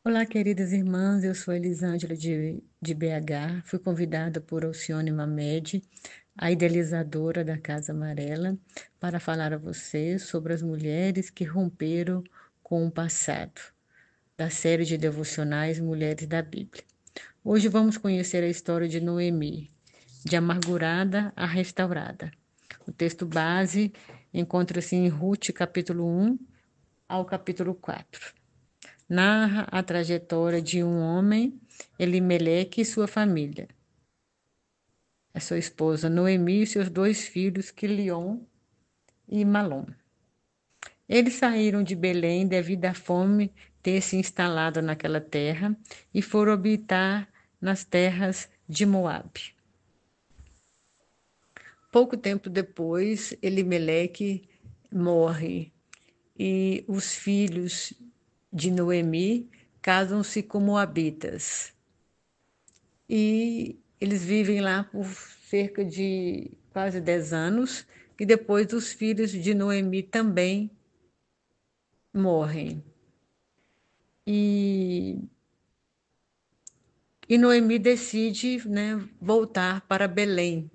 Olá, queridas irmãs, eu sou Elisângela de BH, fui convidada por Alcione Mamed, a idealizadora da Casa Amarela, para falar a vocês sobre as mulheres que romperam com o passado, da série de devocionais Mulheres da Bíblia. Hoje vamos conhecer a história de Noemi, de amargurada a restaurada. O texto base encontra-se em Ruth, capítulo 1 ao capítulo 4. Narra a trajetória de um homem, Elimeleque, e sua família. A sua esposa Noemi e seus dois filhos, Quilion e Malom. Eles saíram de Belém devido à fome ter se instalado naquela terra e foram habitar nas terras de Moabe. Pouco tempo depois, Elimeleque morre e os filhos de Noemi casam-se com moabitas. E eles vivem lá por cerca de quase 10 anos, e depois os filhos de Noemi também morrem. E, e Noemi decide, né, voltar para Belém.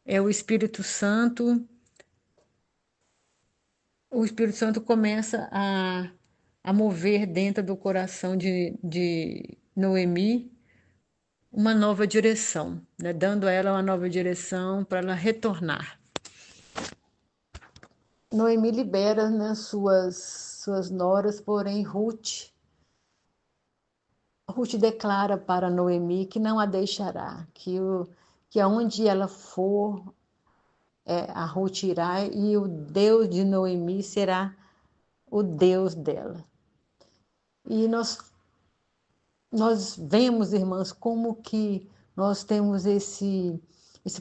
É o Espírito Santo começa a mover dentro do coração de Noemi uma nova direção, né, dando a ela uma nova direção para ela retornar. Noemi libera, né, suas noras, porém Ruth declara para Noemi que não a deixará, que aonde ela for, a Ruth irá e o Deus de Noemi será o Deus dela. E nós vemos, irmãs, como que nós temos esse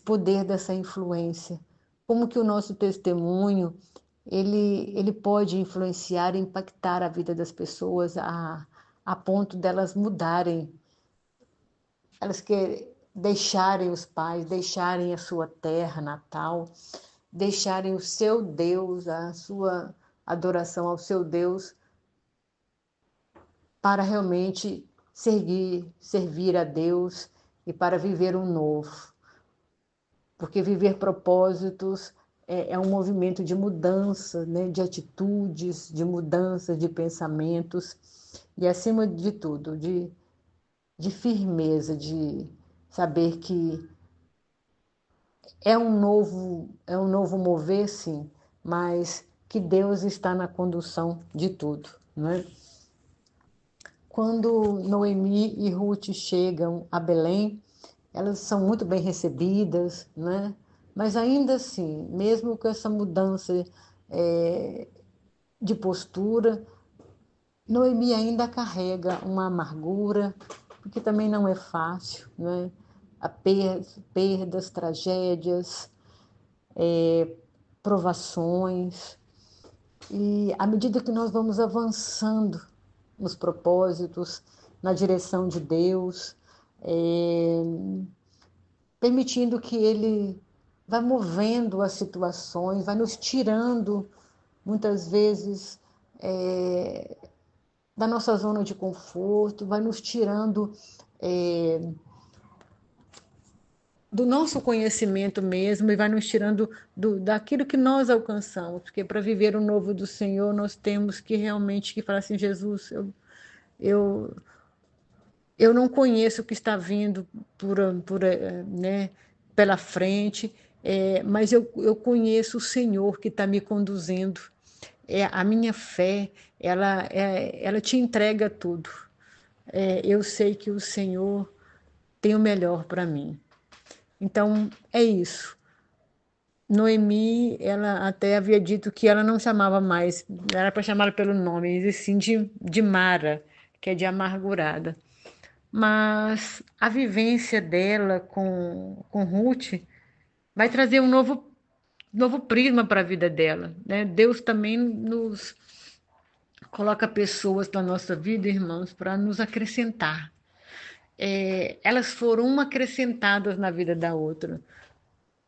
poder dessa influência, como que o nosso testemunho ele pode influenciar e impactar a vida das pessoas a ponto delas mudarem, elas que deixarem os pais, deixarem a sua terra natal, deixarem o seu Deus, a sua adoração ao seu Deus, para realmente servir a Deus e para viver um novo. Porque viver propósitos é um movimento de mudança, né, de atitudes, de mudança de pensamentos e, acima de tudo, de firmeza, de saber que é um novo mover, sim, mas que Deus está na condução de tudo, né? Quando Noemi e Ruth chegam a Belém, elas são muito bem recebidas, né? Mas ainda assim, mesmo com essa mudança é, de postura, Noemi ainda carrega uma amargura, porque também não é fácil, né? A perdas, tragédias, provações. E à medida que nós vamos avançando nos propósitos, na direção de Deus, é, permitindo que Ele vá movendo as situações, vai nos tirando, muitas vezes, da nossa zona de conforto, vai nos tirando do nosso conhecimento mesmo e vai nos tirando daquilo que nós alcançamos, porque para viver o novo do Senhor nós temos que realmente que falar assim, Jesus, eu, eu não conheço o que está vindo né, pela frente, mas eu conheço o Senhor que está me conduzindo. A minha fé, ela te entrega tudo. Eu sei que o Senhor tem o melhor para mim. Então, é isso. Noemi, ela até havia dito que ela não chamava mais, era para chamá-la pelo nome, e sim de Mara, que é de amargurada. Mas a vivência dela com Ruth vai trazer um novo prisma para a vida dela, né? Deus também nos coloca pessoas na nossa vida, irmãos, para nos acrescentar. Elas foram uma acrescentadas na vida da outra.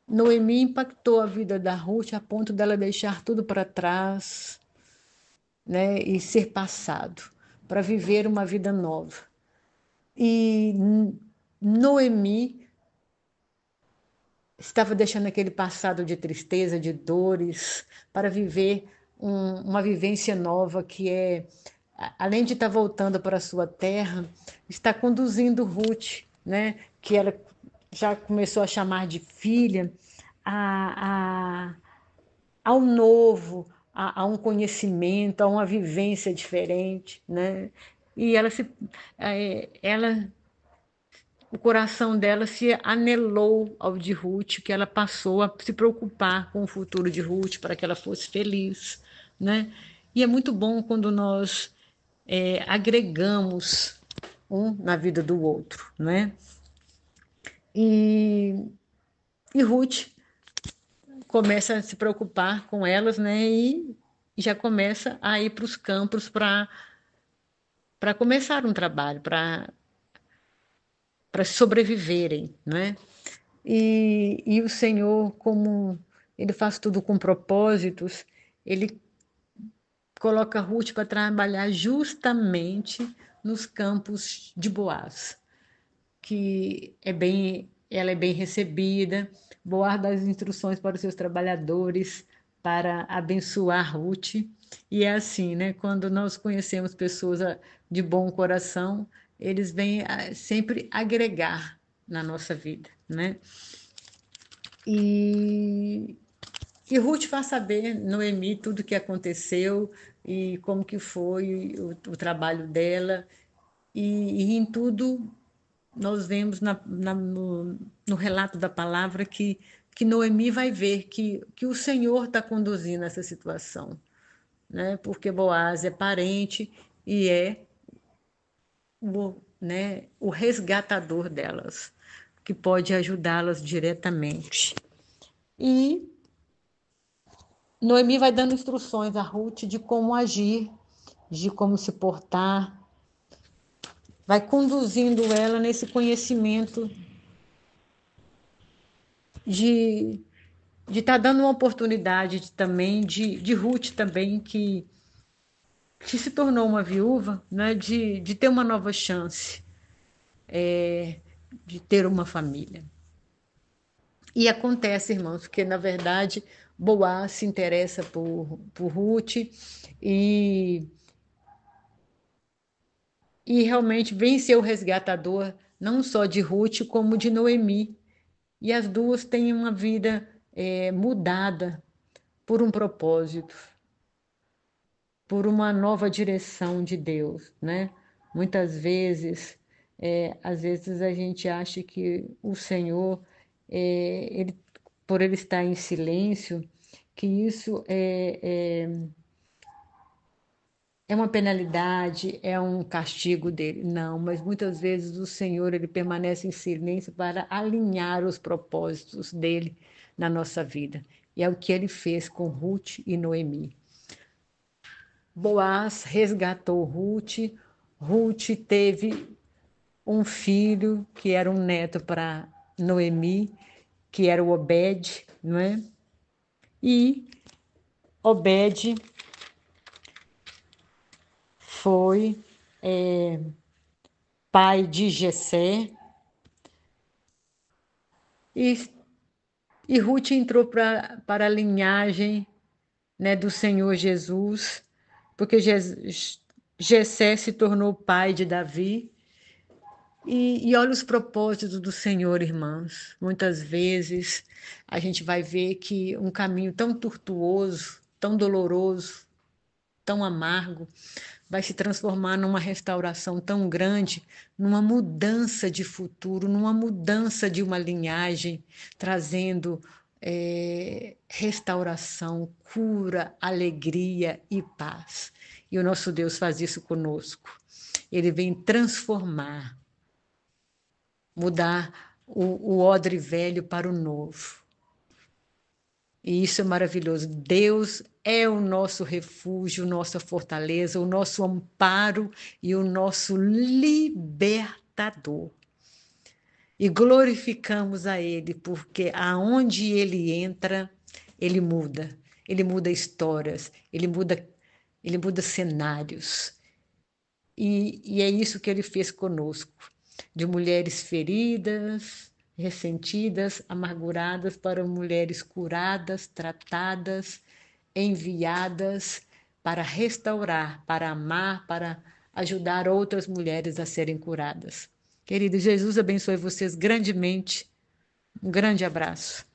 Noemi impactou a vida da Ruth a ponto dela deixar tudo para trás, né, e ser passado. para viver uma vida nova. E Noemi estava deixando aquele passado de tristeza, de dores, para viver uma vivência nova que é, além de estar voltando para a sua terra, está conduzindo Ruth, né? Que ela já começou a chamar de filha, a, ao novo, a um conhecimento, a uma vivência diferente, né? E ela o coração dela se anelou ao de Ruth, que ela passou a se preocupar com o futuro de Ruth para que ela fosse feliz, né? E é muito bom quando nós agregamos um na vida do outro, né? E, e Ruth começa a se preocupar com elas, né? E já começa a ir para os campos para começar um trabalho, para sobreviverem, né? E o Senhor, como Ele faz tudo com propósitos, Ele coloca Ruth para trabalhar justamente nos campos de Boaz, que ela é bem recebida. Boaz dá as instruções para os seus trabalhadores para abençoar Ruth. E é assim, né? Quando nós conhecemos pessoas de bom coração, eles vêm sempre agregar na nossa vida, né? E, e Ruth faz saber, Noemi, tudo o que aconteceu e como que foi o trabalho dela. E em tudo nós vemos no relato da palavra que Noemi vai ver que o Senhor está conduzindo essa situação, né? Porque Boaz é parente e é o resgatador delas, que pode ajudá-las diretamente. E Noemi vai dando instruções a Ruth de como agir, de como se portar, vai conduzindo ela nesse conhecimento de estar dando uma oportunidade também de Ruth também que se tornou uma viúva, né, de ter uma nova chance, de ter uma família. E acontece, irmãos, porque na verdade Boaz se interessa por Ruth e e realmente vem ser o resgatador não só de Ruth, como de Noemi. E as duas têm uma vida mudada por um propósito, por uma nova direção de Deus, né? Muitas vezes, às vezes a gente acha que o Senhor, por ele estar em silêncio, que isso é uma penalidade, é um castigo dele. Não, mas muitas vezes o Senhor ele permanece em silêncio para alinhar os propósitos dele na nossa vida. E é o que ele fez com Ruth e Noemi. Boaz resgatou Ruth, Ruth teve um filho que era um neto para Noemi, que era o Obed, não é? E Obed foi pai de Jessé, e E Ruth entrou para a linhagem, né, do Senhor Jesus, porque Jessé se tornou pai de Davi. E olha os propósitos do Senhor, irmãos. Muitas vezes a gente vai ver que um caminho tão tortuoso, tão doloroso, tão amargo, vai se transformar numa restauração tão grande, numa mudança de futuro, numa mudança de uma linhagem, trazendo restauração, cura, alegria e paz. E o nosso Deus faz isso conosco. Ele vem transformar, mudar o odre velho para o novo. E isso é maravilhoso. Deus é o nosso refúgio, nossa fortaleza, o nosso amparo e o nosso libertador. E glorificamos a Ele, porque aonde Ele entra, Ele muda. Ele muda histórias, ele muda cenários. E é isso que ele fez conosco, de mulheres feridas, ressentidas, amarguradas, para mulheres curadas, tratadas, enviadas para restaurar, para amar, para ajudar outras mulheres a serem curadas. Querido, Jesus abençoe vocês grandemente. Um grande abraço.